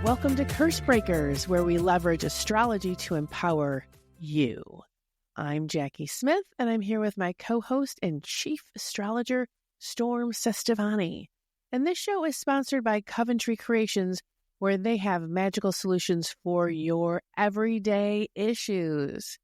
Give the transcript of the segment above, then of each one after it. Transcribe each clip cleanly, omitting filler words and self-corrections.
Welcome to Curse Breakers, where we leverage astrology to empower you. I'm Jacki Smith, and I'm here with my co-host and chief astrologer, Storm Cestavani. And this show is sponsored by Coventry Creations, where they have magical solutions for your everyday issues.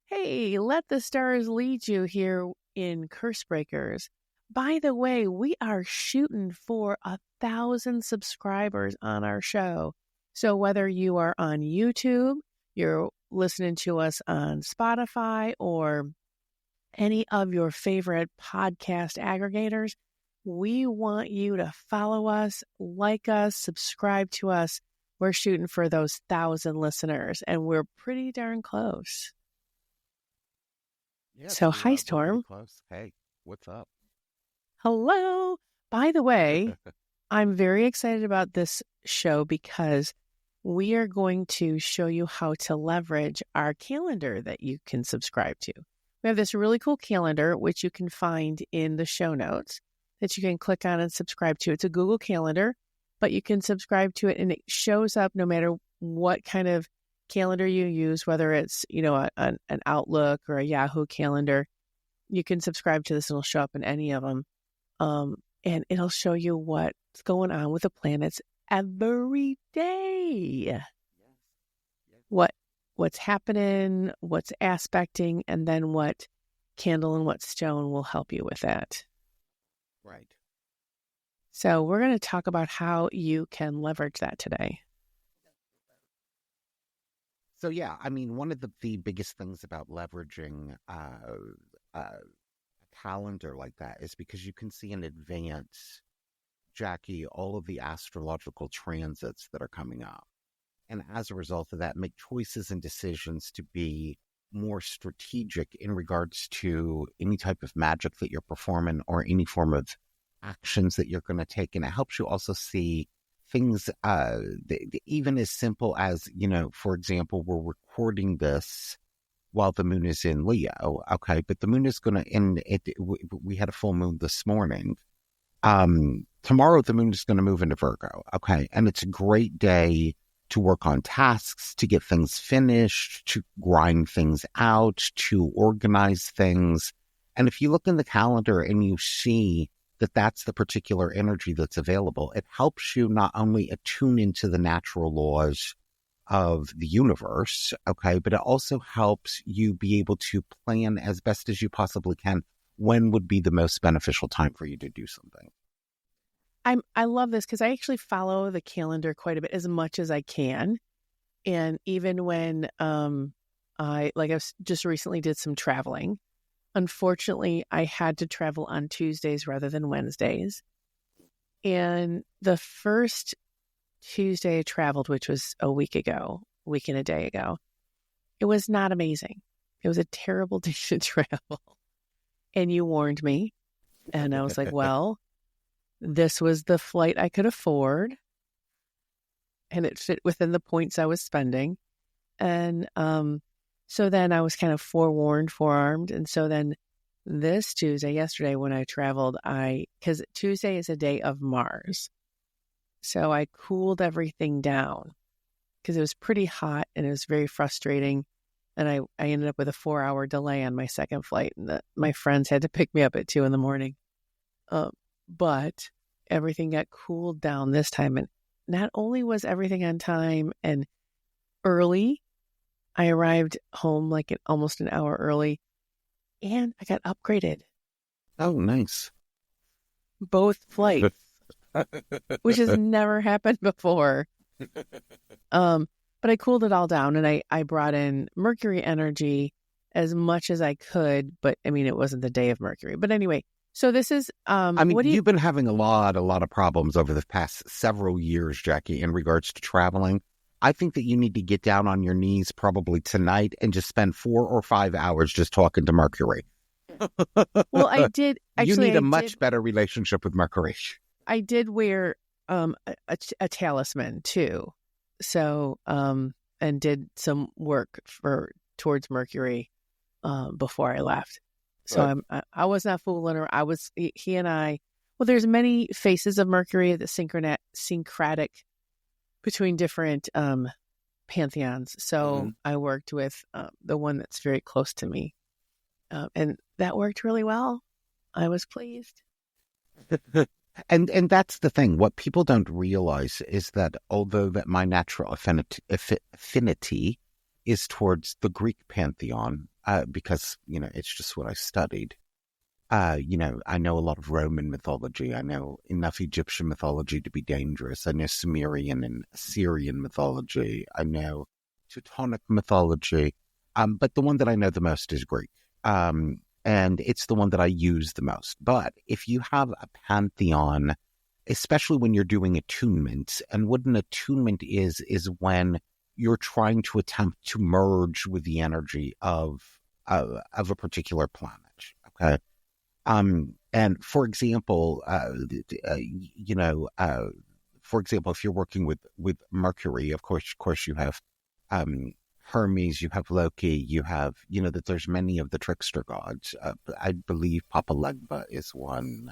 Hey, let the stars lead you here in Curse Breakers. By the way, we are shooting for 1,000 subscribers on our show. So whether you are on YouTube, you're listening to us on Spotify, or any of your favorite podcast aggregators, we want you to follow us, like us, subscribe to us. We're shooting for those 1,000 listeners, and we're pretty darn close. Yeah, so hi, Storm. Close. Hey, what's up? Hello. By the way, I'm very excited about this show because we are going to show you how to leverage our calendar that you can subscribe to. We have this really cool calendar, which you can find in the show notes, that you can click on and subscribe to. It's a Google Calendar, but you can subscribe to it, and it shows up no matter what kind of calendar you use, whether it's, an Outlook or a Yahoo calendar. You can subscribe to this, and it'll show up in any of them. And it'll show you what's going on with the planets every day. What's happening, what's aspecting, and then what candle and what stone will help you with that. Right. So we're going to talk about how you can leverage that today. So yeah, I mean, one of the biggest things about leveraging a calendar like that is because you can see in advance, Jacki, all of the astrological transits that are coming up. And as a result of that, make choices and decisions to be more strategic in regards to any type of magic that you're performing or any form of actions that you're going to take. And it helps you also see things even as simple as, for example, we're recording this while the moon is in Leo. Okay. But the moon is going to end. We had a full moon this morning. Tomorrow, the moon is going to move into Virgo. Okay. And it's a great day to work on tasks, to get things finished, to grind things out, to organize things. And if you look in the calendar and you see that that's the particular energy that's available, it helps you not only attune into the natural laws of the universe, okay, but it also helps you be able to plan as best as you possibly can when would be the most beneficial time for you to do something. I love this because I actually follow the calendar quite a bit, as much as I can. And even when I just recently did some traveling, unfortunately, I had to travel on Tuesdays rather than Wednesdays. And the first Tuesday I traveled, which was a week and a day ago, it was not amazing. It was a terrible day to travel. And you warned me. And I was like, well, this was the flight I could afford. And it fit within the points I was spending. And so then I was kind of forearmed. And so then this Tuesday, yesterday when I traveled, because Tuesday is a day of Mars. So I cooled everything down because it was pretty hot and it was very frustrating. And I ended up with a 4-hour delay on my second flight, and my friends had to pick me up at 2 a.m. But everything got cooled down this time. And not only was everything on time and early, I arrived home almost an hour early, and I got upgraded. Oh, nice. Both flights, which has never happened before. But I cooled it all down, and I brought in Mercury energy as much as I could. But I mean, it wasn't the day of Mercury. But anyway, so this is. You've been having a lot of problems over the past several years, Jacki, in regards to traveling. I think that you need to get down on your knees probably tonight and just spend 4 or 5 hours just talking to Mercury. Well, I did. Actually, you need a much better relationship with Mercury. I did wear a talisman too. So, and did some work towards Mercury before I left. So right. I was not fooling her. He and I, well, there's many faces of Mercury, the syncretic between different pantheons. So I worked with the one that's very close to me, and that worked really well. I was pleased. And that's the thing. What people don't realize is that although that my natural affinity is towards the Greek pantheon, because, it's just what I studied. I know a lot of Roman mythology. I know enough Egyptian mythology to be dangerous. I know Sumerian and Assyrian mythology. I know Teutonic mythology. But the one that I know the most is Greek. And it's the one that I use the most. But if you have a pantheon, especially when you're doing attunements, and what an attunement is when you're trying to attempt to merge with the energy of a particular planet. Okay. And for example, if you're working with Mercury, of course you have Hermes, you have Loki, you have, that there's many of the trickster gods. I believe Papa Legba is one.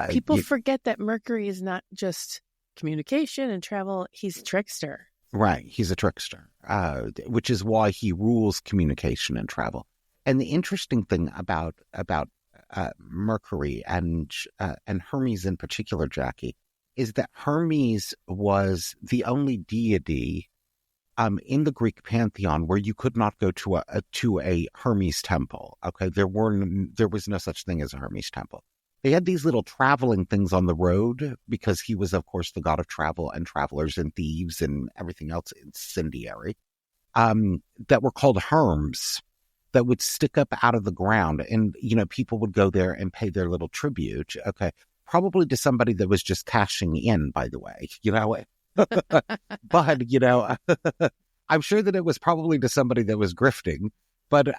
People forget that Mercury is not just communication and travel. He's a trickster. Right. He's a trickster, which is why he rules communication and travel. And the interesting thing about Mercury and Hermes in particular, Jackie, is that Hermes was the only deity in the Greek pantheon where you could not go to a Hermes temple. Okay, there was no such thing as a Hermes temple. They had these little traveling things on the road because he was, of course, the god of travel and travelers and thieves and everything else incendiary, that were called Herms, that would stick up out of the ground. And, people would go there and pay their little tribute. Okay, probably to somebody that was just cashing in, by the way, But, I'm sure that it was probably to somebody that was grifting. But,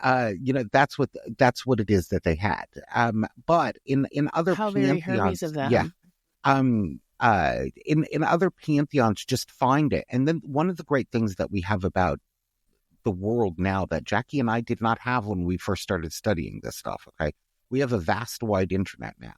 that's what it is that they had. But in other How pantheons, very Hermes of them. Yeah. In other pantheons, just find it. And then one of the great things that we have about the world now that Jackie and I did not have when we first started studying this stuff. Okay. We have a vast wide internet now.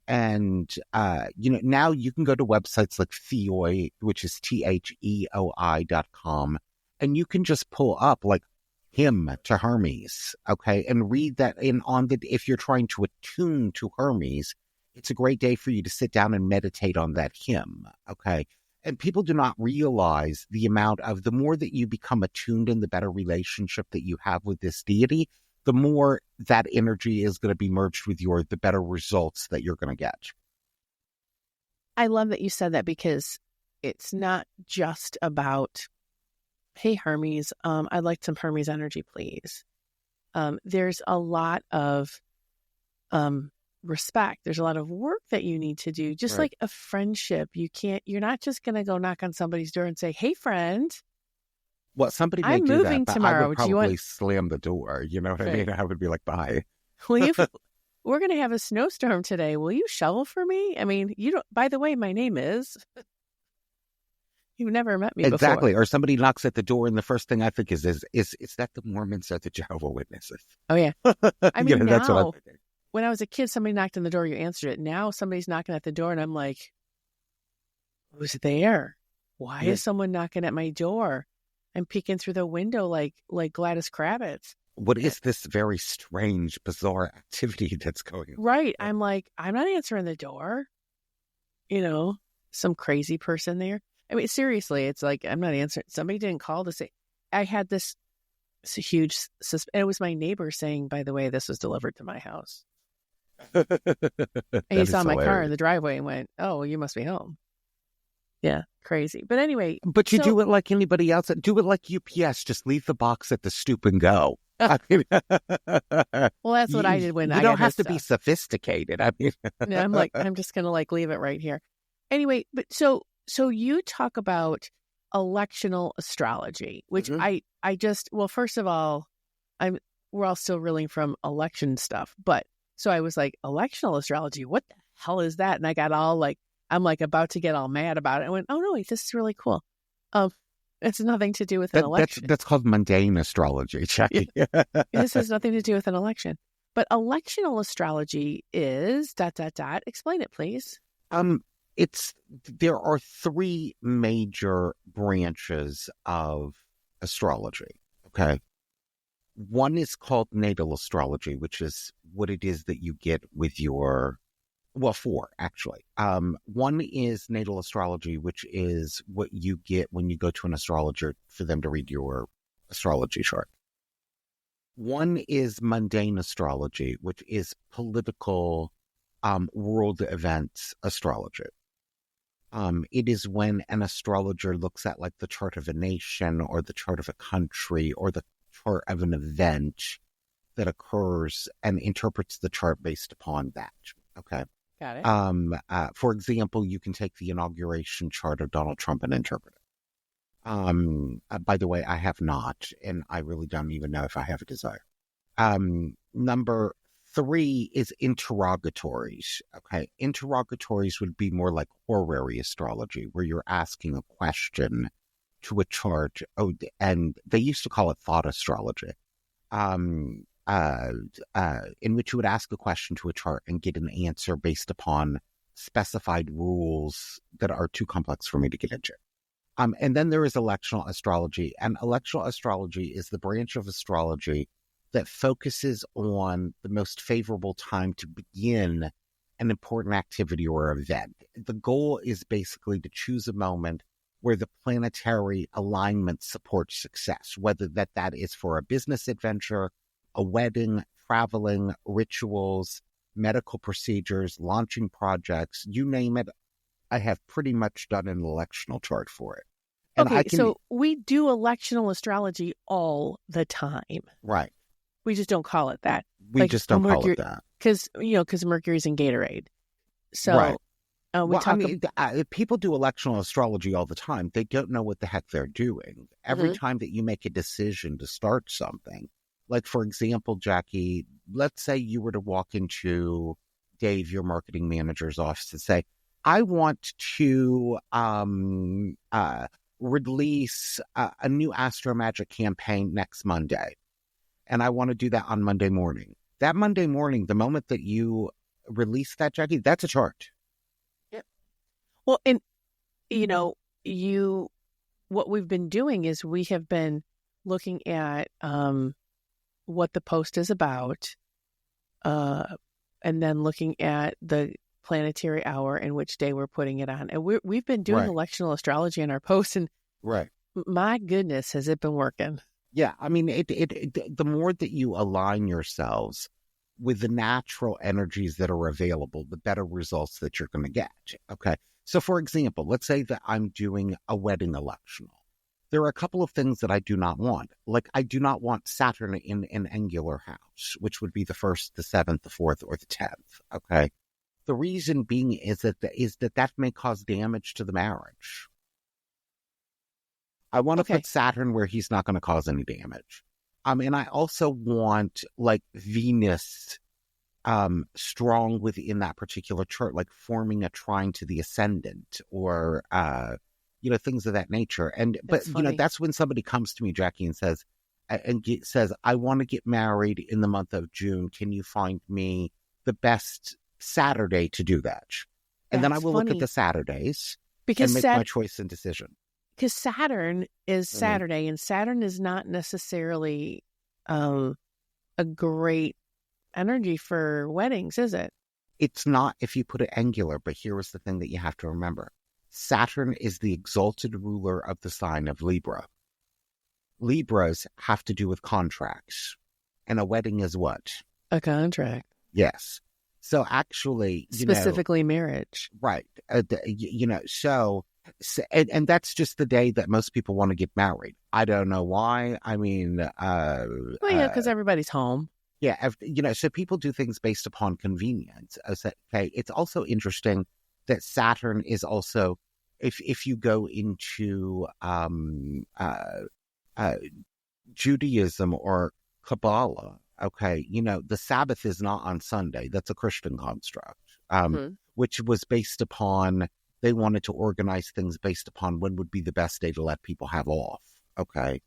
Now you can go to websites like Theoi, which is THEOI.com, and you can just pull up like hymn to Hermes, okay, and read that if you're trying to attune to Hermes, it's a great day for you to sit down and meditate on that hymn, okay. And people do not realize the more that you become attuned and the better relationship that you have with this deity, the more that energy is going to be merged with the better results that you're going to get. I love that you said that because it's not just about, hey, Hermes, I'd like some Hermes energy, please. There's a lot of respect. There's a lot of work that you need to do. Just like a friendship, you're not just going to go knock on somebody's door and say, hey, friend. Well, somebody may do that, but tomorrow. I would probably slam the door. You know what I mean? I would be like, bye. We're going to have a snowstorm today. Will you shovel for me? I mean, you don't. By the way, my name is. You've never met me before. Exactly. Or somebody knocks at the door, and the first thing I think is that the Mormons or the Jehovah's Witnesses? Oh, yeah. I mean, now, that's what I'm thinking. When I was a kid, somebody knocked on the door, you answered it. Now somebody's knocking at the door, and I'm like, who's there? Why is someone knocking at my door? I'm peeking through the window like Gladys Kravitz. What is this very strange, bizarre activity that's going on? Right. I'm like, I'm not answering the door. Some crazy person there. I mean, seriously, it's like, I'm not answering. Somebody didn't call to say, I had this huge, and it was my neighbor saying, by the way, this was delivered to my house. And he saw my car in the driveway and went, oh, well, you must be home. Yeah, crazy. But anyway. But you do it like anybody else. Do it like UPS. Just leave the box at the stoop and go. Well, that's what I did when I You don't have to be sophisticated. I mean, no, I'm like, I'm just going to leave it right here. Anyway, but so you talk about electional astrology, which well, first of all, we're all still reeling from election stuff. But so I was like, electional astrology, what the hell is that? And I got all I'm about to get all mad about it. I went, oh no, wait, this is really cool. It's nothing to do with an election. That's called mundane astrology, Jacki. This has nothing to do with an election. But electional astrology is ... Explain it, please. there are three major branches of astrology. Okay. One is called natal astrology, which is what it is that you get with your, well, four actually. One is natal astrology, which is what you get when you go to an astrologer for them to read your astrology chart. One is mundane astrology, which is political, world events astrology. It is when an astrologer looks at like the chart of a nation or the chart of a country or the chart of an event that occurs and interprets the chart based upon that. Okay. Got it. For example, you can take the inauguration chart of Donald Trump and interpret it. By the way, I have not, and I really don't even know if I have a desire. Number three is interrogatories. Okay. Interrogatories would be more like horary astrology, where you're asking a question to a chart. Oh, and they used to call it thought astrology. In which you would ask a question to a chart and get an answer based upon specified rules that are too complex for me to get into. And then there is electional astrology, and electional astrology is the branch of astrology that focuses on the most favorable time to begin an important activity or event. The goal is basically to choose a moment where the planetary alignment supports success, whether that is for a business adventure, a wedding, traveling, rituals, medical procedures, launching projects, you name it. I have pretty much done an electional chart for it. And okay, so we do electional astrology all the time. Right. We just don't call it that. We just don't call it that. Because, Mercury's in Gatorade. So right. People do electional astrology all the time. They don't know what the heck they're doing. Every time that you make a decision to start something, like, for example, Jacki, let's say you were to walk into Dave, your marketing manager's office, and say, I want to release a new Astro Magic campaign next Monday. And I want to do that on Monday morning. That Monday morning, the moment that you release that, Jacki, that's a chart. Yep. Well, and, what we've been doing is we have been looking at what the post is about, and then looking at the planetary hour and which day we're putting it on. And we've been doing electional astrology in our posts, and my goodness, has it been working? Yeah, I mean, the more that you align yourselves with the natural energies that are available, the better results that you're going to get. Okay. So, for example, let's say that I'm doing a wedding electional. There are a couple of things that I do not want. Like, I do not want Saturn in an angular house, which would be the 1st, the 7th, the 4th, or the 10th. Okay. The reason being is that may cause damage to the marriage. I want to put Saturn where he's not going to cause any damage. And I also want, like, Venus strong within that particular chart, like forming a trine to the ascendant, or things of that nature. But that's when somebody comes to me, Jacki, and says, I want to get married in the month of June. Can you find me the best Saturday to do that? And then I will look at the Saturdays and make my choice and decision. Because Saturn is Saturday, and Saturn is not necessarily a great energy for weddings, is it? It's not if you put it angular, but here is the thing that you have to remember. Saturn is the exalted ruler of the sign of Libra. Libras have to do with contracts, and a wedding is what? A contract. Yes. So actually, specifically marriage. Right. And that's just the day that most people want to get married. I don't know why. I mean, because everybody's home. Yeah, so people do things based upon convenience. Okay, it's also interesting that Saturn is also, if you go into Judaism or Kabbalah, okay, the Sabbath is not on Sunday. That's a Christian construct, which was based upon, they wanted to organize things based upon when would be the best day to let people have off. Okay.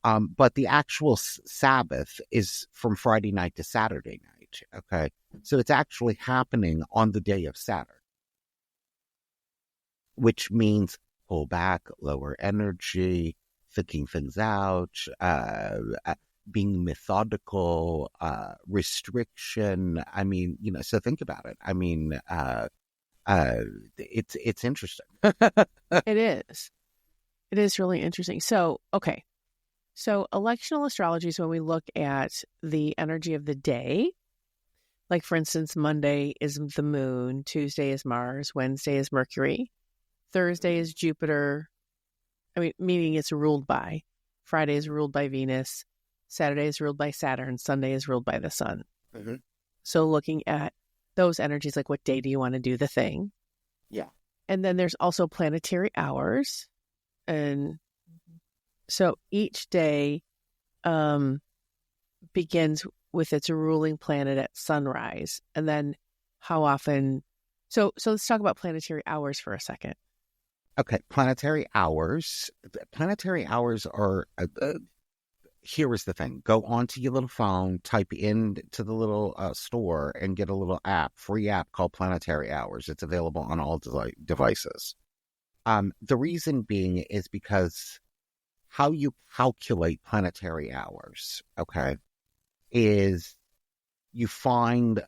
But the actual Sabbath is from Friday night to Saturday night. Okay. So it's actually happening on the day of Saturn. which means pull back, lower energy, thinking things out, being methodical, restriction. I mean, so think about it. I mean, it's interesting. It is. It is really interesting. So, okay. So electional astrology is when we look at the energy of the day. Like, for instance, Monday is the moon, Tuesday is Mars, Wednesday is Mercury, Thursday is Jupiter. I mean, meaning it's ruled by. Friday is ruled by Venus. Saturday is ruled by Saturn. Sunday is ruled by the sun. Mm-hmm. So looking at those energies, like what day do you want to do the thing? Yeah. And then there's also planetary hours. And so each day begins with its ruling planet at sunrise. And then how often... So let's talk about planetary hours for a second. Okay, planetary hours. Planetary hours are... here is the thing. Go onto your little phone, type into the little store, and get a little free app called Planetary Hours. It's available on all devices. The reason being is because how you calculate planetary hours, okay, is you find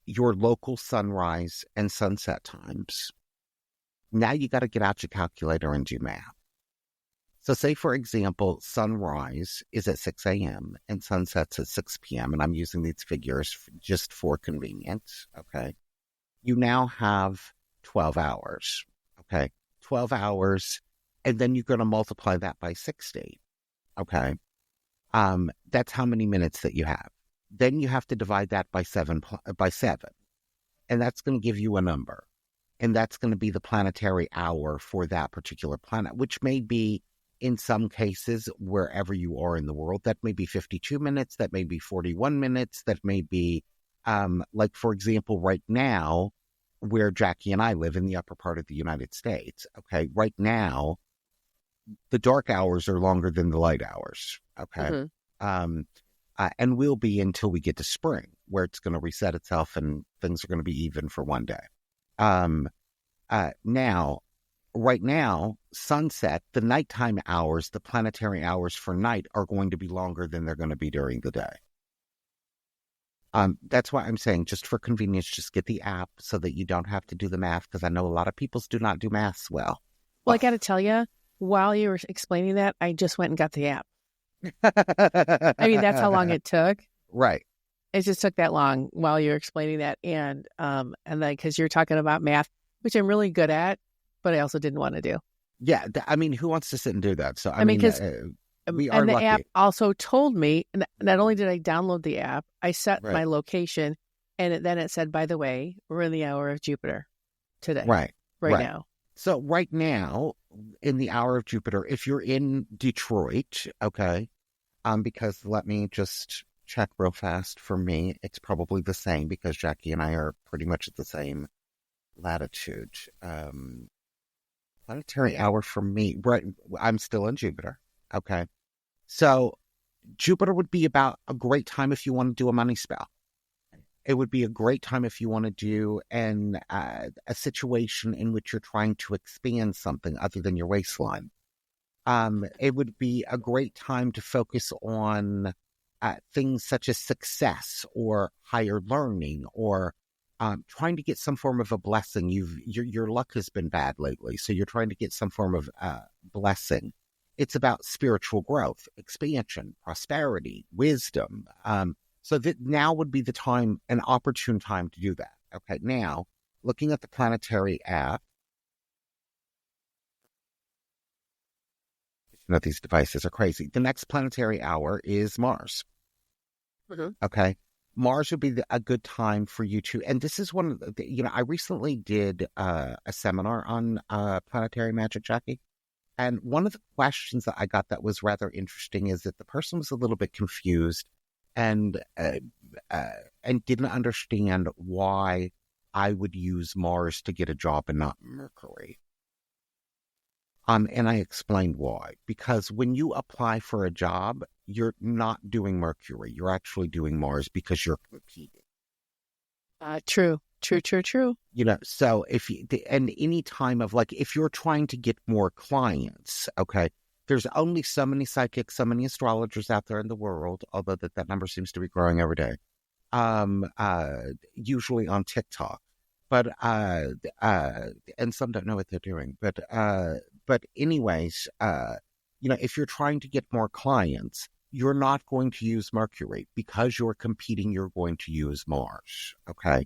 your local sunrise and sunset times. Now you got to get out your calculator and do math. So say, for example, sunrise is at 6 a.m. and sunset's at 6 p.m. And I'm using these figures just for convenience, okay? You now have 12 hours, okay? 12 hours, and then you're going to multiply that by 60, okay? That's how many minutes that you have. Then you have to divide that by seven, and that's going to give you a number. And that's going to be the planetary hour for that particular planet, which may be, in some cases, wherever you are in the world, that may be 52 minutes, that may be 41 minutes, that may be, like, for example, right now, where Jacki and I live in the upper part of the United States, okay, right now, the dark hours are longer than the light hours, okay? Mm-hmm. And will be until we get to spring, where it's going to reset itself and things are going to be even for one day. Now, right now, sunset, the nighttime hours, the planetary hours for night are going to be longer than they're going to be during the day. That's why I'm saying, just for convenience, just get the app so that you don't have to do the math, because I know a lot of people do not do maths well. Well, I got to tell you, while you were explaining that, I just went and got the app. I mean, that's how long it took. Right. It just took that long while you're explaining that. And then because you're talking about math, which I'm really good at, but I also didn't want to do. Yeah. I mean, who wants to sit and do that? So, I mean, because we are lucky. The app also told me, not only did I download the app, I set my location, and then it said, by the way, we're in the hour of Jupiter today. Right now. So right now, in the hour of Jupiter, if you're in Detroit, okay, because let me just check real fast. For me, it's probably the same because Jacki and I are pretty much at the same latitude. Planetary hour for me, right? I'm still in Jupiter. Okay. So Jupiter would be about a great time if you want to do a money spell. It would be a great time if you want to do a situation in which you're trying to expand something other than your waistline. It would be a great time to focus on things such as success or higher learning or trying to get some form of a blessing. Your luck has been bad lately, so you're trying to get some form of blessing. It's about spiritual growth, expansion, prosperity, wisdom. So that now would be the time, an opportune time to do that. Okay, now, looking at the planetary app, you know, these devices are crazy. The next planetary hour is Mars. Mm-hmm. Okay, Mars would be a good time for you to, and this is one of the, I recently did a seminar on planetary magic, Jacki. And one of the questions that I got that was rather interesting is that the person was a little bit confused and didn't understand why I would use Mars to get a job and not Mercury. And I explained why. Because when you apply for a job, you're not doing Mercury. You're actually doing Mars because you're competing. True. So if you, and any time of like, if you're trying to get more clients, okay, there's only so many psychics, so many astrologers out there in the world, although that number seems to be growing every day. Usually on TikTok, but and some don't know what they're doing. But anyways, if you're trying to get more clients, you're not going to use Mercury because you're competing. You're going to use Mars, okay?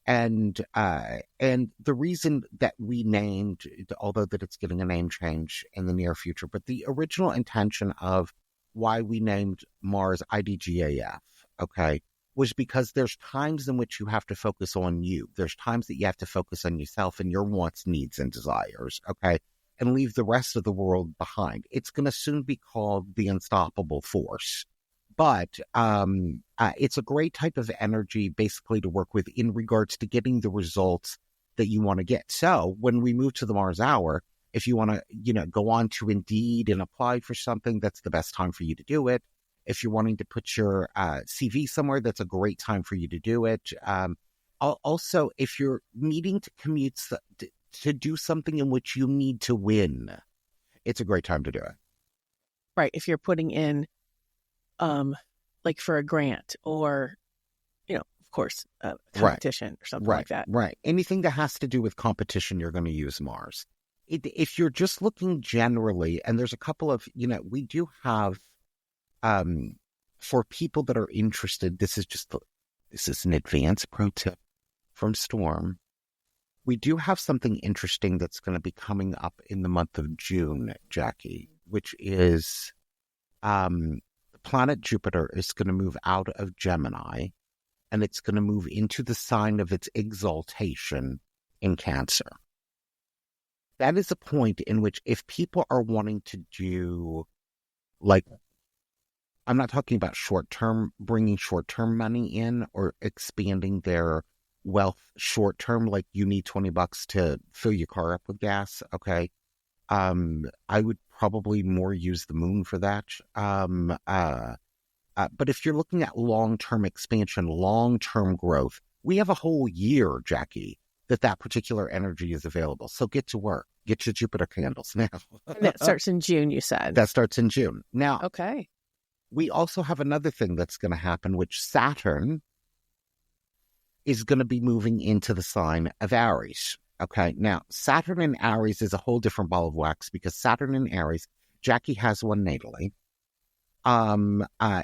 And the reason that we named, although that it's getting a name change in the near future, but the original intention of why we named Mars IDGAF, okay, was because there's times in which you have to focus on you. There's times that you have to focus on yourself and your wants, needs, and desires, okay, and leave the rest of the world behind. It's going to soon be called the unstoppable force. But it's a great type of energy basically to work with in regards to getting the results that you want to get. So when we move to the Mars hour, if you want to, go on to Indeed and apply for something, that's the best time for you to do it. If you're wanting to put your CV somewhere, that's a great time for you to do it. Also, if you're needing to commute to do something in which you need to win, it's a great time to do it. Right. If you're putting in, like for a grant or, of course, a competition or something like that. Right. Anything that has to do with competition, you're going to use Mars. If you're just looking generally, and there's a couple of, we do have, for people that are interested, this is an advanced pro tip from Storm. We do have something interesting that's going to be coming up in the month of June, Jacki, which is the planet Jupiter is going to move out of Gemini, and it's going to move into the sign of its exaltation in Cancer. That is a point in which if people are wanting to do, like, I'm not talking about bringing short-term money in or expanding their wealth short-term, like you need $20 to fill your car up with gas, okay? I would probably more use the moon for that. But if you're looking at long-term expansion, long-term growth, we have a whole year, Jacki, that particular energy is available. So get to work. Get your Jupiter candles now. And that starts in June, you said. That starts in June. Now, okay. We also have another thing that's going to happen, which Saturn is going to be moving into the sign of Aries. Okay, now Saturn in Aries is a whole different ball of wax because Saturn in Aries, Jacki has one natally,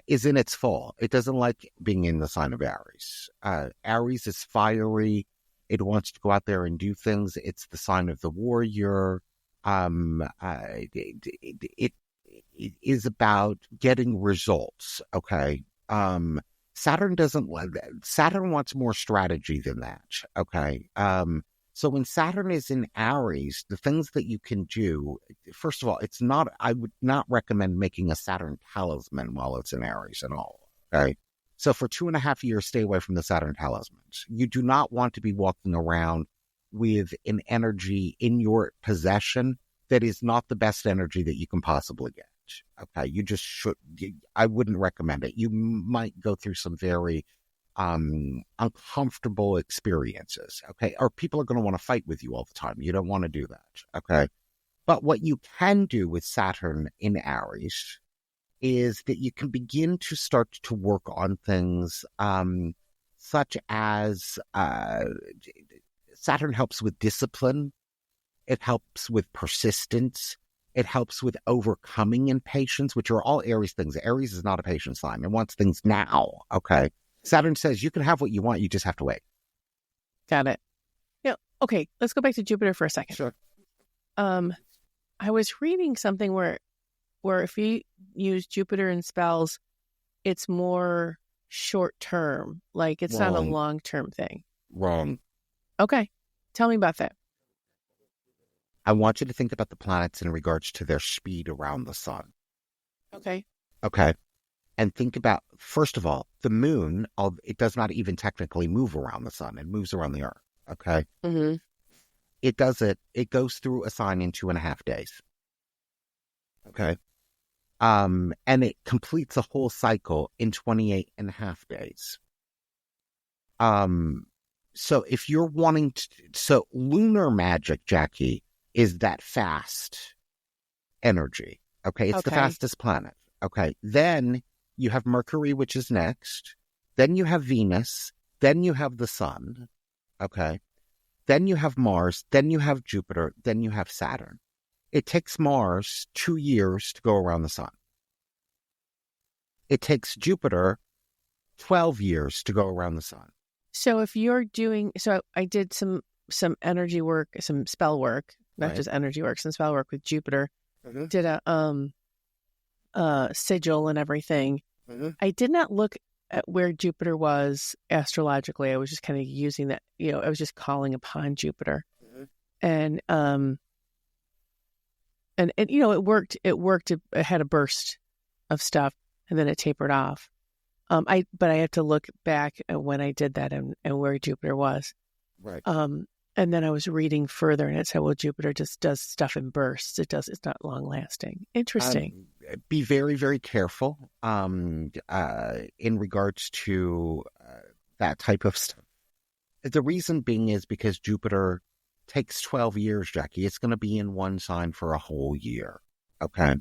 is in its fall. It doesn't like being in the sign of Aries. Aries is fiery. It wants to go out there and do things. It's the sign of the warrior. It is about getting results. Okay. Saturn wants more strategy than that. Okay. So when Saturn is in Aries, the things that you can do, first of all, I would not recommend making a Saturn talisman while it's in Aries at all. Okay. So for 2.5 years, stay away from the Saturn talismans. You do not want to be walking around with an energy in your possession that is not the best energy that you can possibly get. Okay. You just should, I wouldn't recommend it. You might go through some very uncomfortable experiences, okay? Or people are going to want to fight with you all the time. You don't want to do that, okay? But what you can do with Saturn in Aries is that you can begin to start to work on things such as Saturn helps with discipline. It helps with persistence. It helps with overcoming impatience, which are all Aries things. Aries is not a patient sign. It wants things now, okay? Saturn says you can have what you want, you just have to wait. Got it. Yeah. Okay, let's go back to Jupiter for a second. Sure. I was reading something where if you use Jupiter in spells, it's more short term. Like it's not a long term thing. Wrong. Okay. Tell me about that. I want you to think about the planets in regards to their speed around the sun. Okay. Okay. And think about, first of all, the moon, it does not even technically move around the sun. It moves around the earth, okay? Mm-hmm. It goes through a sign in 2.5 days, okay? And it completes a whole cycle in 28.5 days. So if you're wanting to, so lunar magic, Jackie, is that fast energy. Okay. It's the Okay. fastest planet. Okay. Then you have Mercury, which is next. Then you have Venus. Then you have the sun. Okay. Then you have Mars. Then you have Jupiter. Then you have Saturn. It takes Mars 2 years to go around the sun. It takes Jupiter 12 years to go around the sun. So if you're doing, so I did some energy work, some spell work, not Right. just energy work, some spell work with Jupiter. Mm-hmm. Did a sigil and everything. Mm-hmm. I did not look at where Jupiter was astrologically. I was just kind of using that, I was just calling upon Jupiter. Mm-hmm. And it worked. It worked. It had a burst of stuff, and then it tapered off. But I had to look back at when I did that and where Jupiter was. Right. And then I was reading further, and it said, "Well, Jupiter just does stuff in bursts. It's not long lasting." Interesting. Be very, very careful in regards to that type of stuff. The reason being is because Jupiter takes 12 years, Jackie. It's going to be in one sign for a whole year. Okay.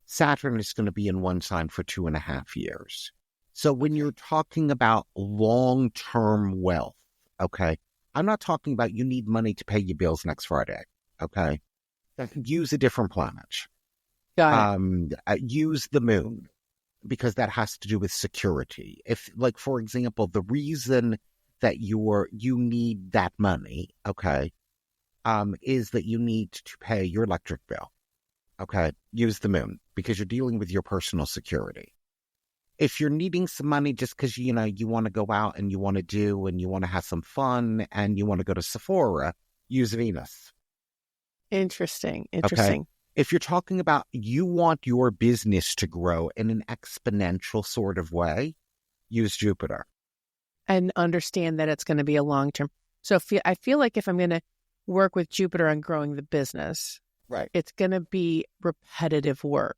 Saturn is going to be in one sign for 2.5 years. So when you're talking about long-term wealth, okay, I'm not talking about you need money to pay your bills next Friday, okay? Use a different planet. Got it. Use the moon, because that has to do with security. If, like, for example, the reason that you need that money, okay, is that you need to pay your electric bill, okay? Use the moon, because you're dealing with your personal security. If you're needing some money just because, you want to go out and you want to do and you want to have some fun and you want to go to Sephora, use Venus. Interesting. Okay? If you're talking about you want your business to grow in an exponential sort of way, use Jupiter. And understand that it's going to be a long term. So I feel like if I'm going to work with Jupiter on growing the business, right, it's going to be repetitive work.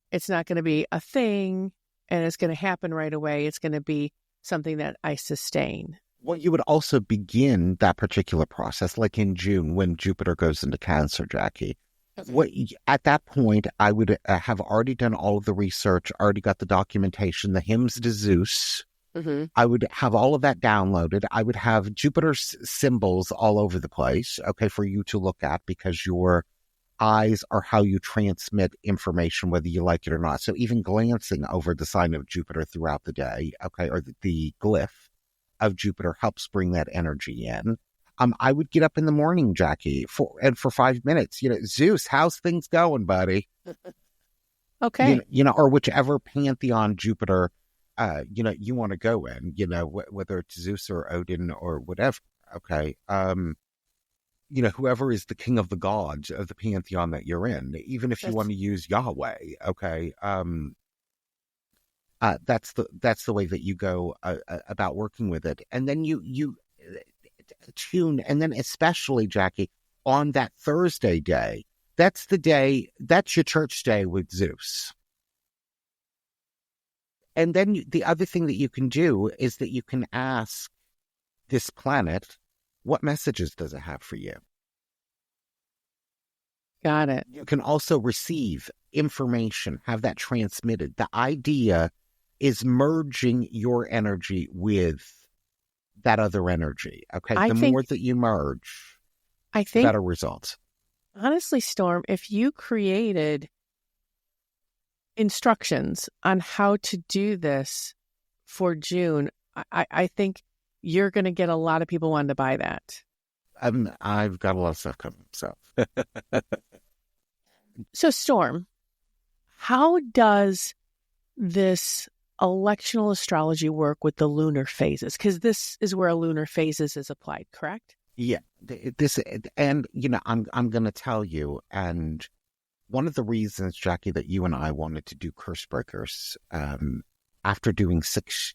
It's not going to be a thing and it's going to happen right away. It's going to be something that I sustain. Well, you would also begin that particular process like in June when Jupiter goes into Cancer, Jackie. At that point, I would have already done all of the research, already got the documentation, the hymns to Zeus. Mm-hmm. I would have all of that downloaded. I would have Jupiter's symbols all over the place, okay, for you to look at, because your eyes are how you transmit information, whether you like it or not. So even glancing over the sign of Jupiter throughout the day, okay, or the glyph of Jupiter helps bring that energy in. I would get up in the morning, Jackie, for 5 minutes. Zeus, how's things going, buddy? Okay. Or whichever pantheon Jupiter, you want to go in. Whether it's Zeus or Odin or whatever. Okay. Whoever is the king of the gods of the pantheon that you're in, even if you want to use Yahweh. Okay. That's the way that you go about working with it, and then you tune, and then especially, Jackie, on that Thursday day, that's your church day with Zeus. And then the other thing that you can do is that you can ask this planet, what messages does it have for you? Got it. You can also receive information, have that transmitted. The idea is merging your energy with that other energy. Okay. More that you merge, I think, better results. Honestly, Storm, if you created instructions on how to do this for June, I think you're going to get a lot of people wanting to buy that. I've got a lot of stuff coming. So Storm, how does this electional astrology work with the lunar phases? Because this is where lunar phases is applied, correct? Yeah. I'm going to tell you, and one of the reasons, Jackie, that you and I wanted to do Curse Breakers, after doing six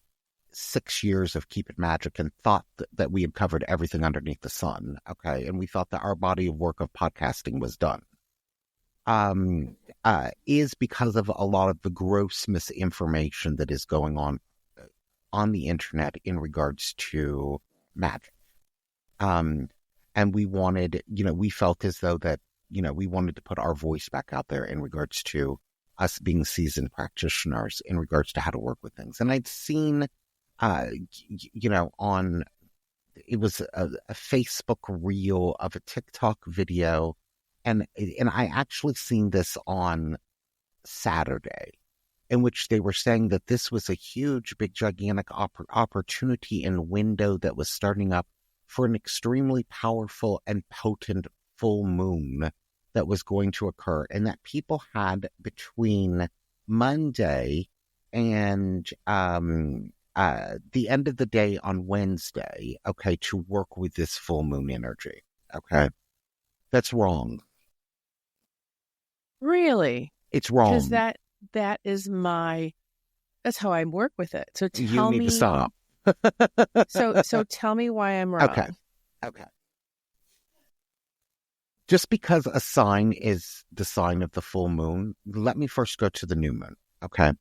years of Keep It Magic and thought that we had covered everything underneath the sun, okay, and we thought that our body of work of podcasting was done, is because of a lot of the gross misinformation that is going on on the internet in regards to magic. And we wanted, we felt as though that, we wanted to put our voice back out there in regards to us being seasoned practitioners in regards to how to work with things. And I'd seen, on, it was a Facebook reel of a TikTok video, and I actually seen this on Saturday, in which they were saying that this was a huge, big, gigantic opportunity and window that was starting up for an extremely powerful and potent full moon that was going to occur, and that people had between Monday and the end of the day on Wednesday, okay, to work with this full moon energy. Okay, that's wrong. Really? It's wrong. Because that is that's how I work with it. So tell me. You need to stop. So tell me why I'm wrong. Okay. Just because a sign is the sign of the full moon, let me first go to the new moon, okay?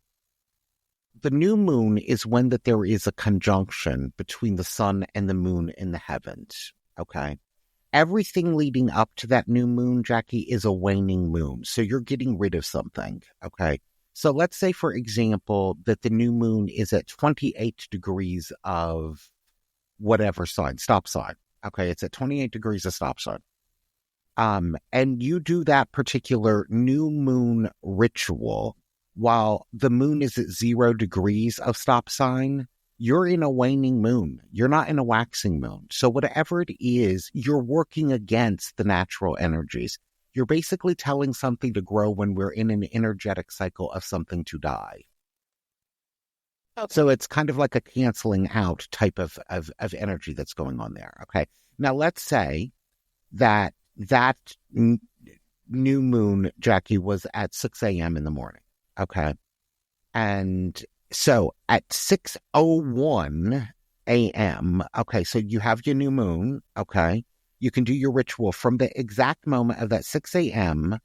The new moon is when that there is a conjunction between the sun and the moon in the heavens, okay? Everything leading up to that new moon, Jackie, is a waning moon. So you're getting rid of something, okay? So let's say, for example, that the new moon is at 28 degrees of whatever sign, stop sign. Okay, it's at 28 degrees of stop sign. And you do that particular new moon ritual while the moon is at 0 degrees of stop sign. You're in a waning moon. You're not in a waxing moon. So whatever it is, you're working against the natural energies. You're basically telling something to grow when we're in an energetic cycle of something to die. Okay. So it's kind of like a canceling out type of energy that's going on there. Okay. Now let's say that new moon, Jackie, was at 6 a.m. in the morning. Okay. And so at 6:01 a.m., okay, so you have your new moon, okay, you can do your ritual from the exact moment of that 6 a.m.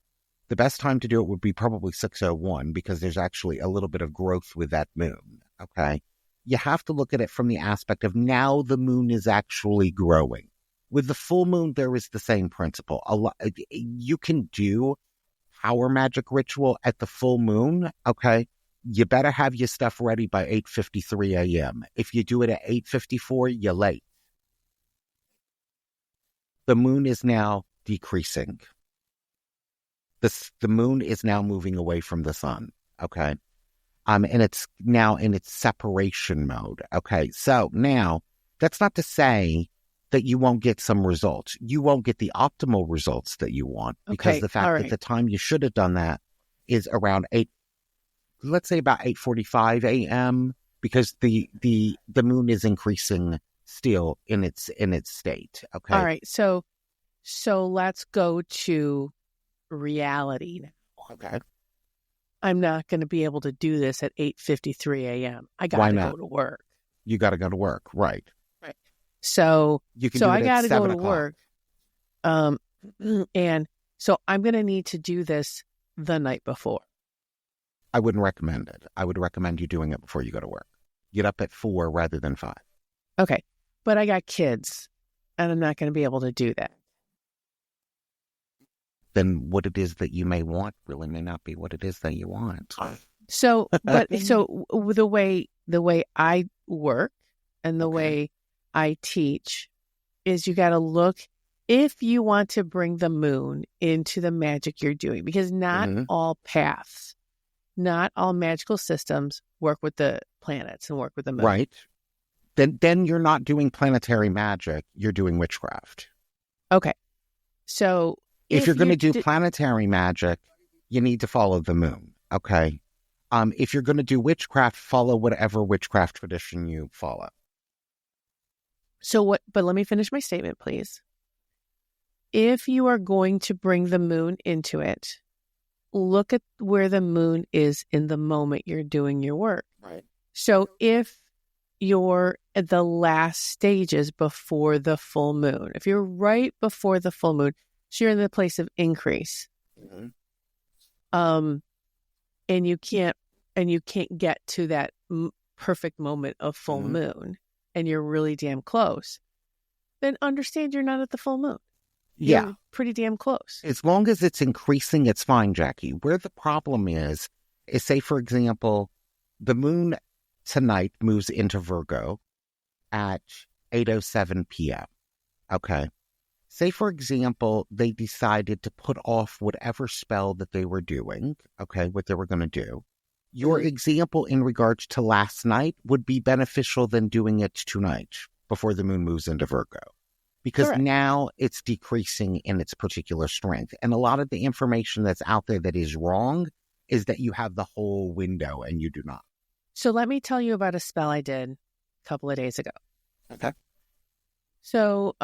The best time to do it would be probably 6:01 because there's actually a little bit of growth with that moon, okay? You have to look at it from the aspect of now the moon is actually growing. With the full moon, there is the same principle. You can do power magic ritual at the full moon, okay? You better have your stuff ready by 8:53 a.m. If you do it at 8:54, you're late. The moon is now decreasing. The moon is now moving away from the sun, okay? And it's now in its separation mode, okay? So now, that's not to say that you won't get some results. You won't get the optimal results that you want because the fact that the time you should have done that is around let's say about 8:45 a.m. because the moon is increasing still in its state. Okay. All right. So let's go to reality now. Okay. I'm not going to be able to do this at 8:53 a.m. I got to go to work. You got to go to work, right? Right. So you can. I got to go to work. And so I'm going to need to do this the night before. I wouldn't recommend it. I would recommend you doing it before you go to work. Get up at 4 rather than 5. Okay. But I got kids, and I'm not going to be able to do that. Then what it is that you may want really may not be what it is that you want. So the way I work and the way I teach is you got to look if you want to bring the moon into the magic you're doing, because not all paths, not all magical systems work with the planets and work with the moon. Right. Then you're not doing planetary magic. You're doing witchcraft. Okay. So if you're going to do planetary magic, you need to follow the moon. Okay. If you're going to do witchcraft, follow whatever witchcraft tradition you follow. But let me finish my statement, please. If you are going to bring the moon into it, look at where the moon is in the moment you're doing your work. Right. So if you're at the last stages before the full moon, if you're right before the full moon, so you're in the place of increase, and you can't get to that perfect moment of full moon and you're really damn close, then understand you're not at the full moon. You're pretty damn close. As long as it's increasing, it's fine, Jackie. Where the problem is say, for example, the moon tonight moves into Virgo at 8:07 p.m. Okay. Say, for example, they decided to put off whatever spell that they were doing, okay, what they were going to do. Your example in regards to last night would be beneficial than doing it tonight before the moon moves into Virgo. Because now it's decreasing in its particular strength. And a lot of the information that's out there that is wrong is that you have the whole window and you do not. So let me tell you about a spell I did a couple of days ago. Okay. So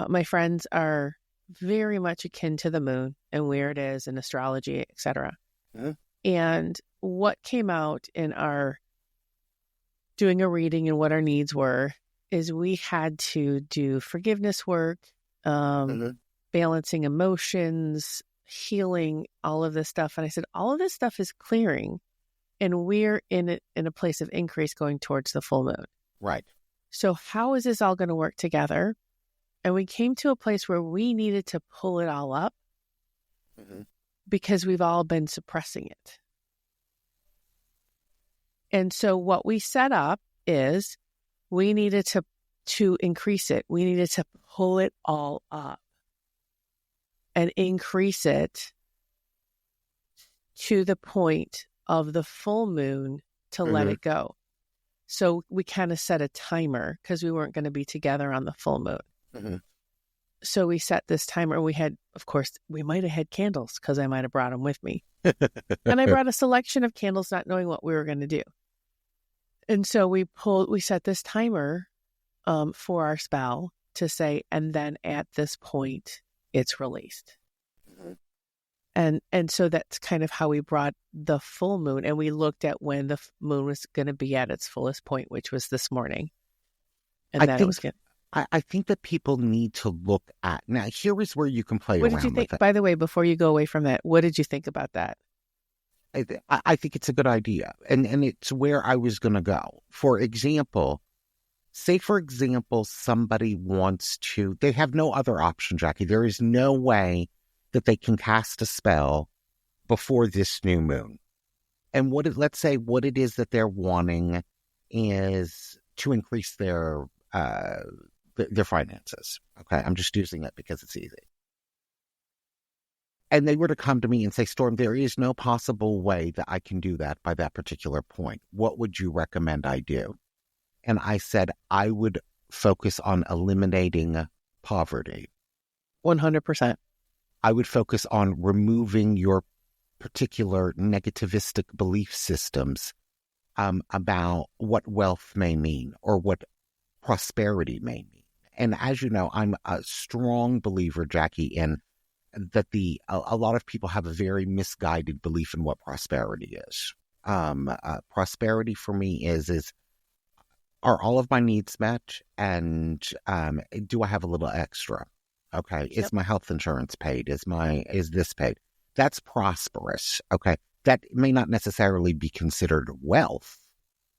my friends are very much akin to the moon and where it is in astrology, etc. And what came out in our doing a reading and what our needs were is we had to do forgiveness work, balancing emotions, healing, all of this stuff. And I said, all of this stuff is clearing and we're in a place of increase going towards the full moon. Right. So how is this all going to work together? And we came to a place where we needed to pull it all up because we've all been suppressing it. And so what we set up is we needed to increase it. We needed to pull it all up and increase it to the point of the full moon to let it go. So we kind of set a timer because we weren't going to be together on the full moon. So we set this timer. We had, of course, we might have had candles because I might have brought them with me. And I brought a selection of candles not knowing what we were going to do. And so we set this timer for our spell to say, and then at this point, it's released. And so that's kind of how we brought the full moon. And we looked at when the moon was going to be at its fullest point, which was this morning. And I think that people need to look at, now here is where you can play what around did you think, with it. by the way, before you go away from that, what did you think about that? I think it's a good idea. And it's where I was going to go. For example, say, for example, somebody wants to, they have no other option, Jackie. There is no way that they can cast a spell before this new moon. And let's say what it is that they're wanting is to increase their finances. Okay, I'm just using it because it's easy. And they were to come to me and say, Storm, there is no possible way that I can do that by that particular point. What would you recommend I do? And I said, I would focus on eliminating poverty. 100%. I would focus on removing your particular negativistic belief systems about what wealth may mean or what prosperity may mean. And as you know, I'm a strong believer, Jackie, in that a lot of people have a very misguided belief in what prosperity is. Prosperity for me is are all of my needs met, and do I have a little extra? Okay, is my health insurance paid? Is this paid? That's prosperous. Okay, that may not necessarily be considered wealth,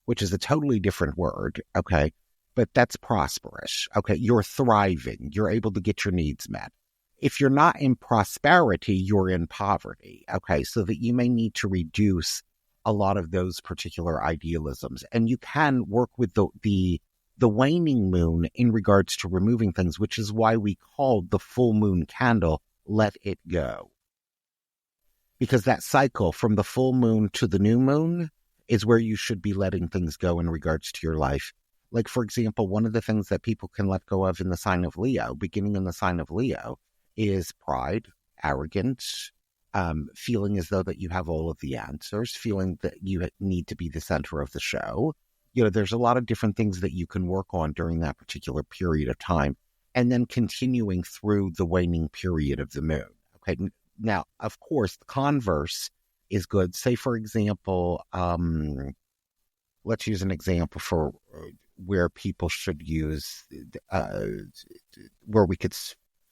which is a totally different word. Okay, but that's prosperous. Okay, you're thriving. You're able to get your needs met. If you're not in prosperity, you're in poverty. Okay, so that you may need to reduce a lot of those particular idealisms, and you can work with the waning moon in regards to removing things, which is why we called the full moon candle "Let It Go," because that cycle from the full moon to the new moon is where you should be letting things go in regards to your life. Like, for example, one of the things that people can let go of in the sign of Leo, beginning in the sign of Leo, is pride, arrogance, feeling as though that you have all of the answers, feeling that you need to be the center of the show. You know, there's a lot of different things that you can work on during that particular period of time, and then continuing through the waning period of the moon. Okay. Now, of course, the converse is good. Say, for example, let's use an example for where people should use, where we could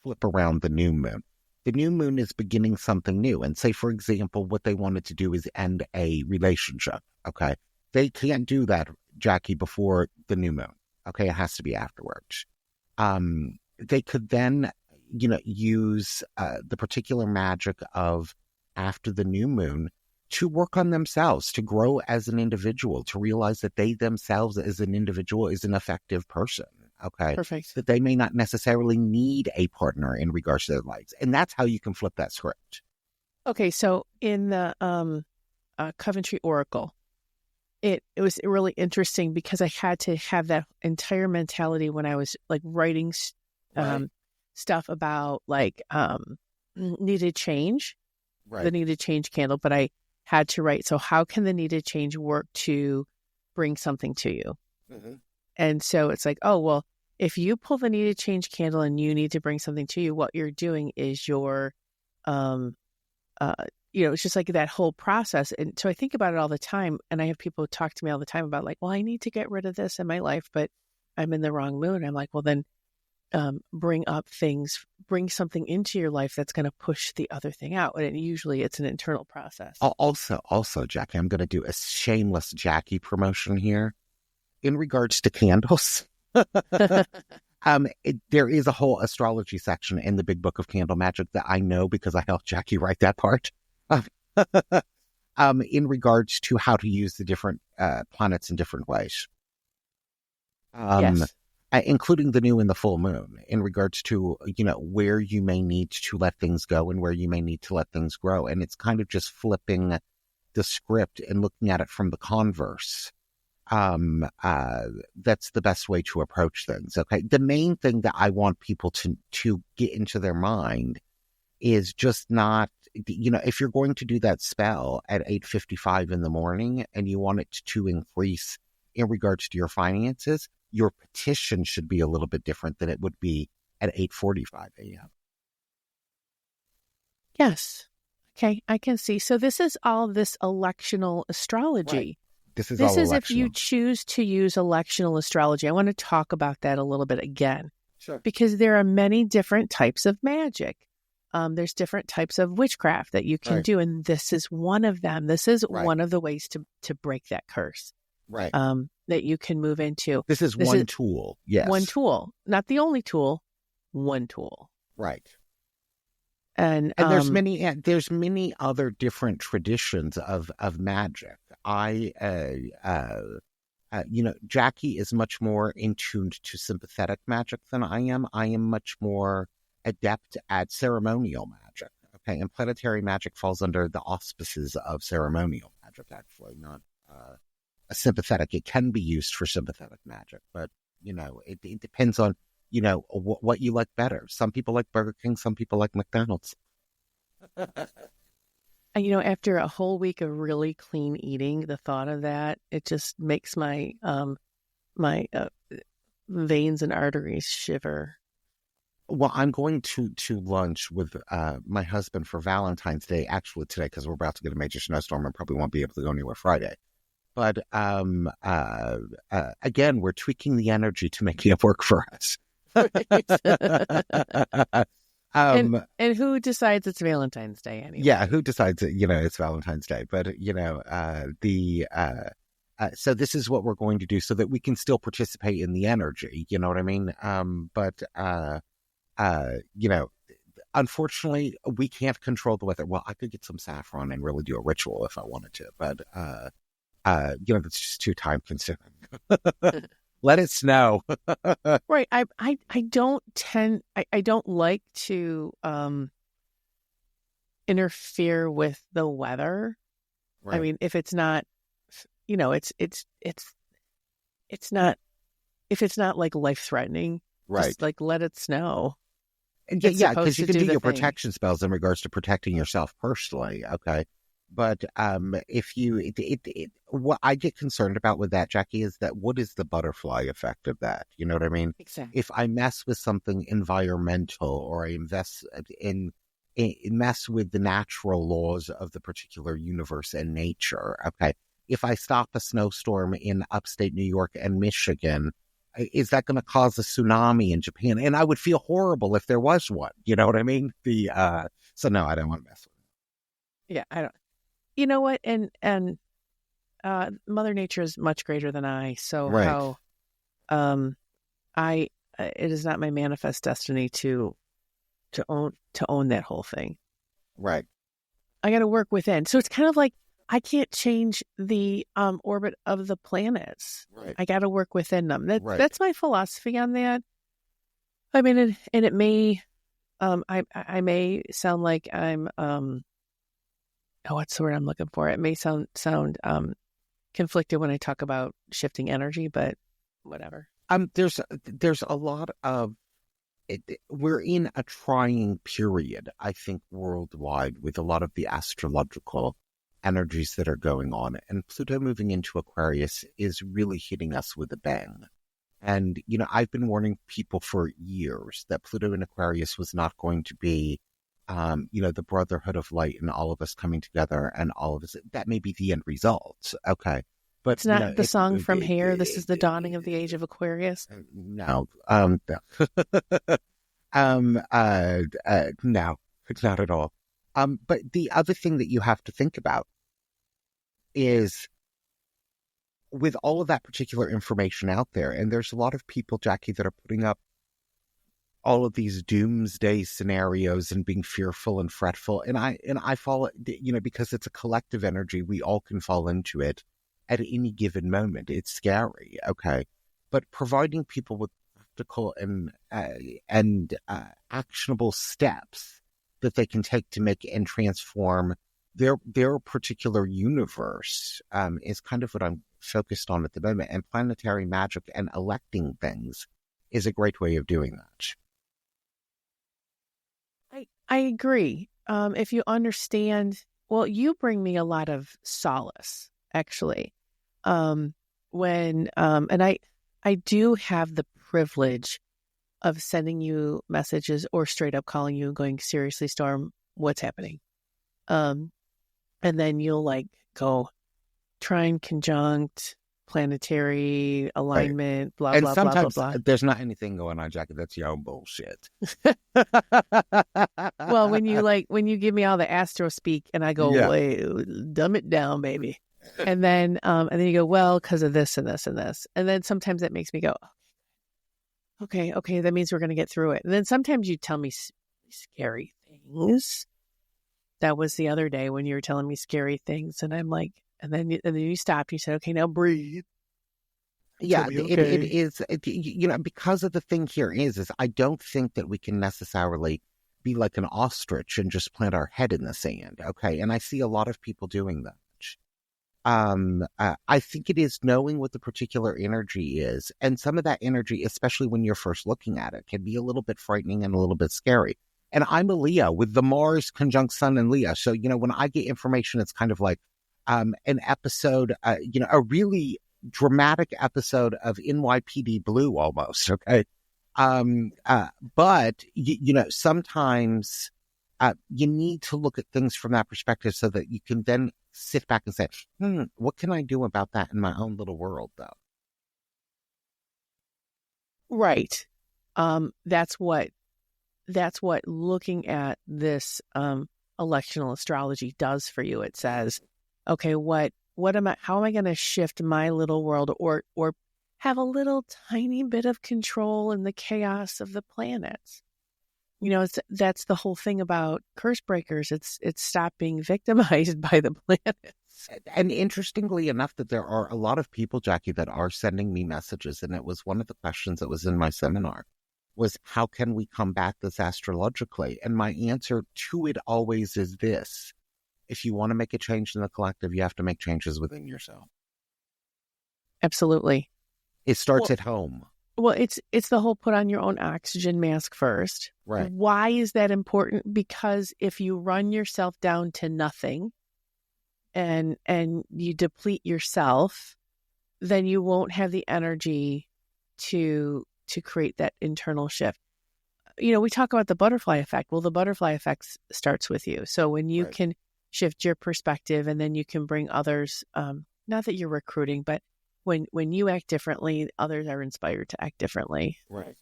flip around the new moon. The new moon is beginning something new. And say, for example, what they wanted to do is end a relationship. Okay. They can't do that, Jackie, before the new moon. Okay. It has to be afterwards. They could then, use the particular magic of after the new moon to work on themselves, to grow as an individual, to realize that they themselves as an individual is an effective person. Okay. Perfect. That they may not necessarily need a partner in regards to their lives. And that's how you can flip that script. Okay. So in the Coventry Oracle, it was really interesting because I had to have that entire mentality when I was like writing stuff about like needed change, the needed change candle, but I had to write, so how can the needed change work to bring something to you? Mm-hmm. And so it's like, oh, well, if you pull the needed change candle and you need to bring something to you, what you're doing is you're, it's just like that whole process. And so I think about it all the time. And I have people talk to me all the time about like, well, I need to get rid of this in my life, but I'm in the wrong mood. I'm like, well, then bring something into your life that's going to push the other thing out. And usually it's an internal process. Also, Jackie, I'm going to do a shameless Jackie promotion here in regards to candles. There is a whole astrology section in the Big Book of Candle Magic that I know because I helped Jackie write that part. In regards to how to use the different planets in different ways. Yes. Including the new and the full moon, in regards to, where you may need to let things go and where you may need to let things grow. And it's kind of just flipping the script and looking at it from the converse. That's the best way to approach things. Okay. The main thing that I want people to get into their mind is just not, if you're going to do that spell at 8:55 in the morning and you want it to increase in regards to your finances, your petition should be a little bit different than it would be at 8:45 a.m. Yes. Okay, I can see. So this is all this electional astrology. Right. This is if you choose to use electional astrology. I want to talk about that a little bit again. Sure. Because there are many different types of magic. There's different types of witchcraft that you can do, and this is one of them. This is one of the ways to break that curse. Right. That you can move into. This is one tool. Yes. One tool. Not the only tool, one tool. Right. And there's many other different traditions of magic. Jackie is much more in tune to sympathetic magic than I am. I am much more adept at ceremonial magic. Okay. And planetary magic falls under the auspices of ceremonial magic, actually, not sympathetic. It can be used for sympathetic magic, but it depends on what you like better. Some people like Burger King, some people like McDonald's. After a whole week of really clean eating, the thought of that, it just makes my veins and arteries shiver. Well, I'm going to lunch with my husband for Valentine's Day, actually today, because we're about to get a major snowstorm and probably won't be able to go anywhere Friday. But again, we're tweaking the energy to make it work for us. And who decides it's Valentine's Day anyway? Yeah, who decides that, it's Valentine's Day? But, so this is what we're going to do so that we can still participate in the energy. You know what I mean? Unfortunately, we can't control the weather. Well, I could get some saffron and really do a ritual if I wanted to, but, that's just too time consuming. Let it snow. Right. I don't like to interfere with the weather. Right. I mean, if it's not, it's not, if it's not like life threatening, right. Just like let it snow. Yeah, because you can do your protection spells in regards to protecting yourself personally. Okay. But what I get concerned about with that, Jackie, is that what is the butterfly effect of that? You know what I mean? Exactly. If I mess with something environmental, or I mess with the natural laws of the particular universe and nature, okay. If I stop a snowstorm in upstate New York and Michigan, is that going to cause a tsunami in Japan? And I would feel horrible if there was one. You know what I mean? So no, I don't want to mess with Yeah, I don't. You know what? And Mother Nature is much greater than I. So it. Right. how I it is not my manifest destiny to own that whole thing. Right. I got to work within. So it's kind of like I can't change the orbit of the planets. Right. I got to work within them. Right. That's my philosophy on that. I mean, and it may, I may sound like I'm, what's the word I'm looking for? It may sound conflicted when I talk about shifting energy, but whatever. There's a lot of we're in a trying period, I think, worldwide with a lot of the astrological energies that are going on. And Pluto moving into Aquarius is really hitting us with a bang. And, I've been warning people for years that Pluto in Aquarius was not going to be, the brotherhood of light and all of us coming together and all of us. That may be the end result. Okay. But it's not the song from Hair. This is the dawning of the age of Aquarius. No. No, it's not at all. But the other thing that you have to think about is with all of that particular information out there, and there's a lot of people, Jacki, that are putting up all of these doomsday scenarios and being fearful and fretful. And I fall, because it's a collective energy, we all can fall into it at any given moment. It's scary, okay? But providing people with practical and actionable steps that they can take to make and transform their particular universe is kind of what I'm focused on at the moment. And planetary magic and electing things is a great way of doing that. I agree. If you understand, well, you bring me a lot of solace, actually. And I do have the privilege of sending you messages or straight up calling you and going, seriously, Storm, what's happening? And then you'll go trine conjunct, planetary alignment, right. blah, and blah, sometimes blah, blah, blah. There's not anything going on, Jacki. That's your own bullshit. Well, when you give me all the astro speak and I go, wait, dumb it down, baby. And then you go, well, because of this and this and this. And then sometimes that makes me go, okay, that means we're going to get through it. And then sometimes you tell me scary things. That was the other day when you were telling me scary things. And I'm like, and then you stopped. You said, okay, now breathe. Yeah, it is, because of the thing here is I don't think that we can necessarily be like an ostrich and just plant our head in the sand. Okay. And I see a lot of people doing that. I think it is knowing what the particular energy is. And some of that energy, especially when you're first looking at it, can be a little bit frightening and a little bit scary. And I'm a Leo with the Mars conjunct Sun and Leo. So, when I get information, it's kind of like an episode, a really dramatic episode of NYPD Blue almost. Okay. But, sometimes you need to look at things from that perspective so that you can then sit back and say, what can I do about that in my own little world, though? Right. That's what looking at this electional astrology does for you. It says, okay, how am I going to shift my little world or have a little tiny bit of control in the chaos of the planets? That's the whole thing about curse breakers. It's stop being victimized by the planets. And interestingly enough, that there are a lot of people, Jacki, that are sending me messages. And it was one of the questions that was in my seminar was, how can we combat this astrologically? And my answer to it always is this: if you want to make a change in the collective, you have to make changes within yourself. Absolutely. It starts at home. Well, it's the whole put on your own oxygen mask first. Right. Why is that important? Because if you run yourself down to nothing and you deplete yourself, then you won't have the energy to create that internal shift. We talk about the butterfly effect. Well, the butterfly effect starts with you. So when you can shift your perspective and then you can bring others, not that you're recruiting, but when you act differently, others are inspired to act differently. Right.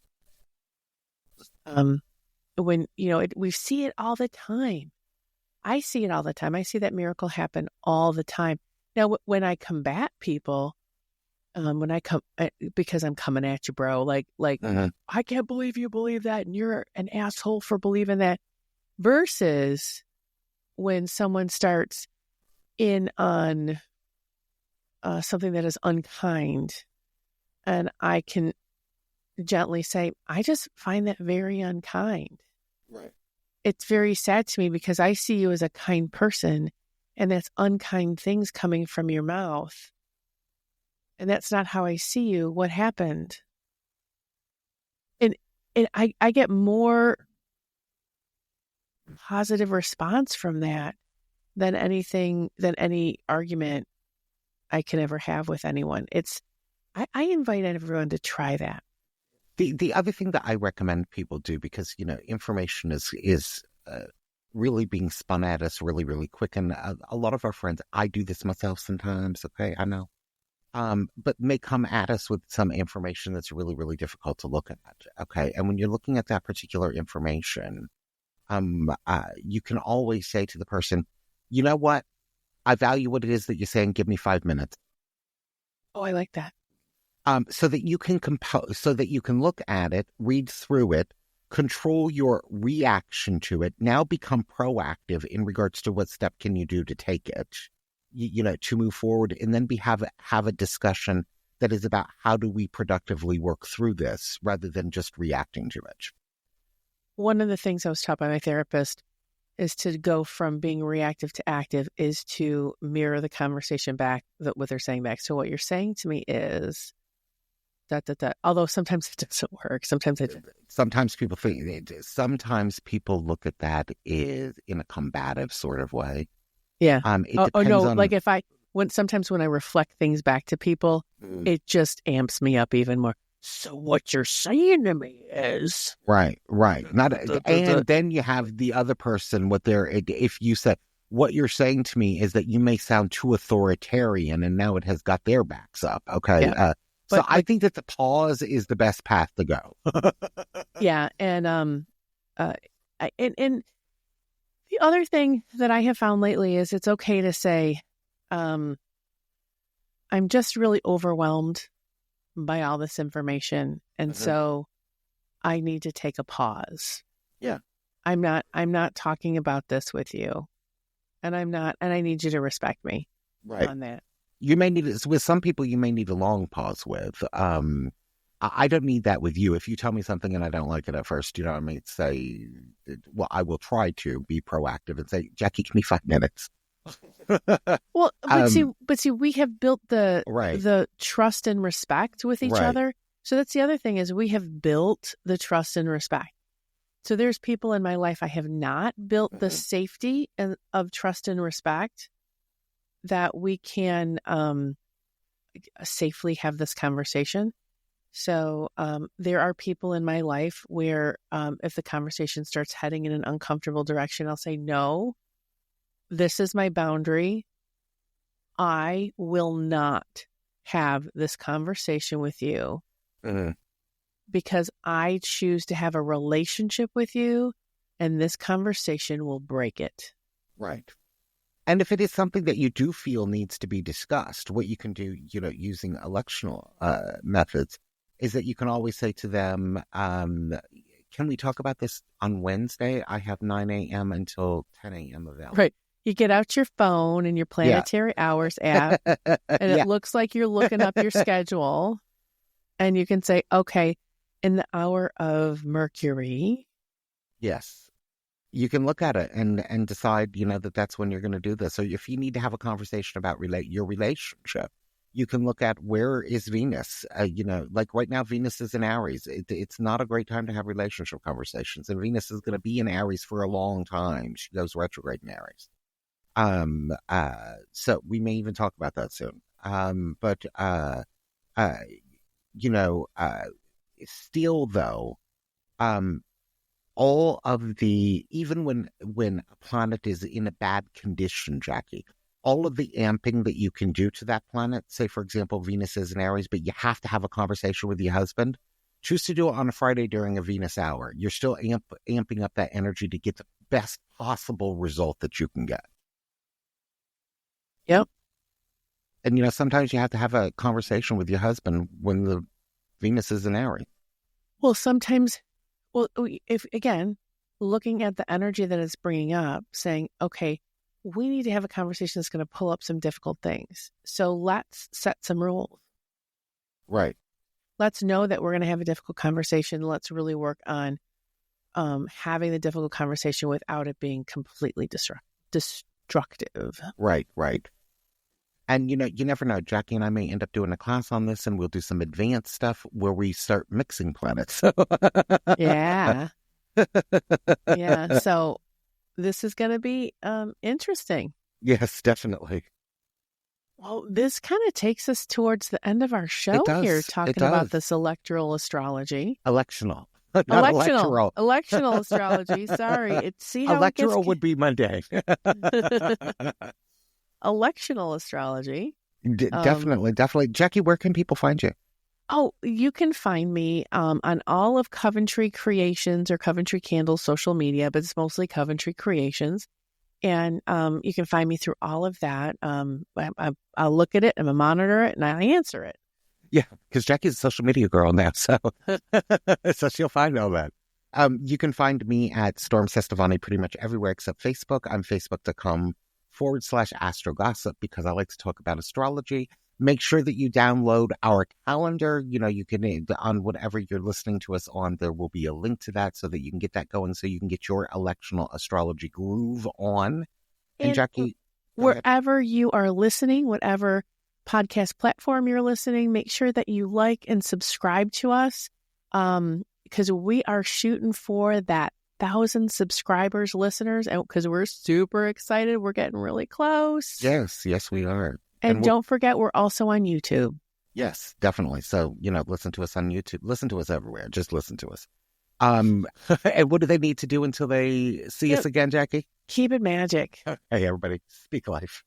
When, we see it all the time. I see it all the time. I see that miracle happen all the time. Now, when I combat people, because I'm coming at you, bro, like, I can't believe you believe that, and you're an asshole for believing that, versus when someone starts in on something that is unkind, and I can gently say, I just find that very unkind. Right. It's very sad to me because I see you as a kind person, and that's unkind things coming from your mouth. And that's not how I see you. What happened? And I get more positive response from that than any argument I can ever have with anyone. I invite everyone to try that. The other thing that I recommend people do, because, information is really being spun at us really, really quick. And a lot of our friends, I do this myself sometimes, okay, I know. But may come at us with some information that's really, really difficult to look at, okay? And when you're looking at that particular information, you can always say to the person, you know what? I value what it is that you're saying. Give me 5 minutes. Oh, I like that. So that you can so that you can look at it, read through it, control your reaction to it, now become proactive in regards to what step can you do to take it, to move forward, and then have a discussion that is about how do we productively work through this rather than just reacting to it. One of the things I was taught by my therapist is to go from being reactive to active, is to mirror the conversation back, what they're saying back. So what you're saying to me is that. Although sometimes it doesn't work. Sometimes people think. Sometimes people look at that is in a combative sort of way. Yeah. It depends on... like sometimes when I reflect things back to people, it just amps me up even more. So what you're saying to me is... Right. And then you have the other person, if you said, what you're saying to me is that you may sound too authoritarian, and now it has got their backs up. Okay. Yeah. So I think that the pause is the best path to go. Yeah. And, and the other thing that I have found lately is it's okay to say, I'm just really overwhelmed by all this information. And so I need to take a pause. Yeah. I'm not talking about this with you. And I need you to respect me on that. You may need, with some people, you may need a long pause with. I don't need that with you. If you tell me something and I don't like it at first, I may say, well, I will try to be proactive and say, Jacki, give me 5 minutes. Well, but see, we have built the trust and respect with each other. So that's the other thing, is we have built the trust and respect. So there's people in my life I have not built the safety of trust and respect that we can safely have this conversation. So there are people in my life where if the conversation starts heading in an uncomfortable direction, I'll say, no, this is my boundary. I will not have this conversation with you because I choose to have a relationship with you, and this conversation will break it. Right. And if it is something that you do feel needs to be discussed, what you can do, using electional methods, is that you can always say to them, can we talk about this on Wednesday? I have 9 a.m. until 10 a.m. available. Right. You get out your phone and your Planetary Hours app, and it looks like you're looking up your schedule, and you can say, okay, in the hour of Mercury. Yes. You can look at it and decide, that's when you're going to do this. So if you need to have a conversation about your relationship, you can look at where is Venus. Like right now, Venus is in Aries. It's not a great time to have relationship conversations. And Venus is going to be in Aries for a long time. She goes retrograde in Aries. So we may even talk about that soon. Still though, all of even when a planet is in a bad condition, Jacki, all of the amping that you can do to that planet, say, for example, Venus is in Aries, but you have to have a conversation with your husband, choose to do it on a Friday during a Venus hour. You're still amping up that energy to get the best possible result that you can get. Yep. And, sometimes you have to have a conversation with your husband when the Venus is in Aries. Well, sometimes, if, again, looking at the energy that it's bringing up, saying, okay, we need to have a conversation that's going to pull up some difficult things. So let's set some rules. Right. Let's know that we're going to have a difficult conversation. Let's really work on having the difficult conversation without it being completely destructive. Right. And, you never know. Jackie and I may end up doing a class on this, and we'll do some advanced stuff where we start mixing planets. Yeah. Yeah. So this is going to be interesting. Yes, definitely. Well, this kind of takes us towards the end of our show here, talking about this electoral astrology. Electional. Electional astrology. Sorry. See how electoral would be Monday. Electional astrology. Definitely. Jackie, where can people find you? Oh, you can find me on all of Coventry Creations or Coventry Candles social media, but it's mostly Coventry Creations. And you can find me through all of that. I'll look at it, I'm a monitor it, and I answer it. Yeah, because Jackie's a social media girl now, so she'll find all that. You can find me at Storm Cestavani pretty much everywhere except Facebook. I'm facebook.com/astrogossip because I like to talk about astrology. Make sure that you download our calendar. You can, on whatever you're listening to us on, there will be a link to that so that you can get that going, so you can get your electional astrology groove on. And Jackie, wherever you are listening, whatever podcast platform you're listening, make sure that you like and subscribe to us, because we are shooting for that 1,000 subscribers, listeners, and because we're super excited. We're getting really close. Yes, we are. And don't forget, we're also on YouTube. Yes, definitely. So, listen to us on YouTube. Listen to us everywhere. Just listen to us. And what do they need to do until they see us again, Jackie? Keep it magic. Hey, everybody. Speak life.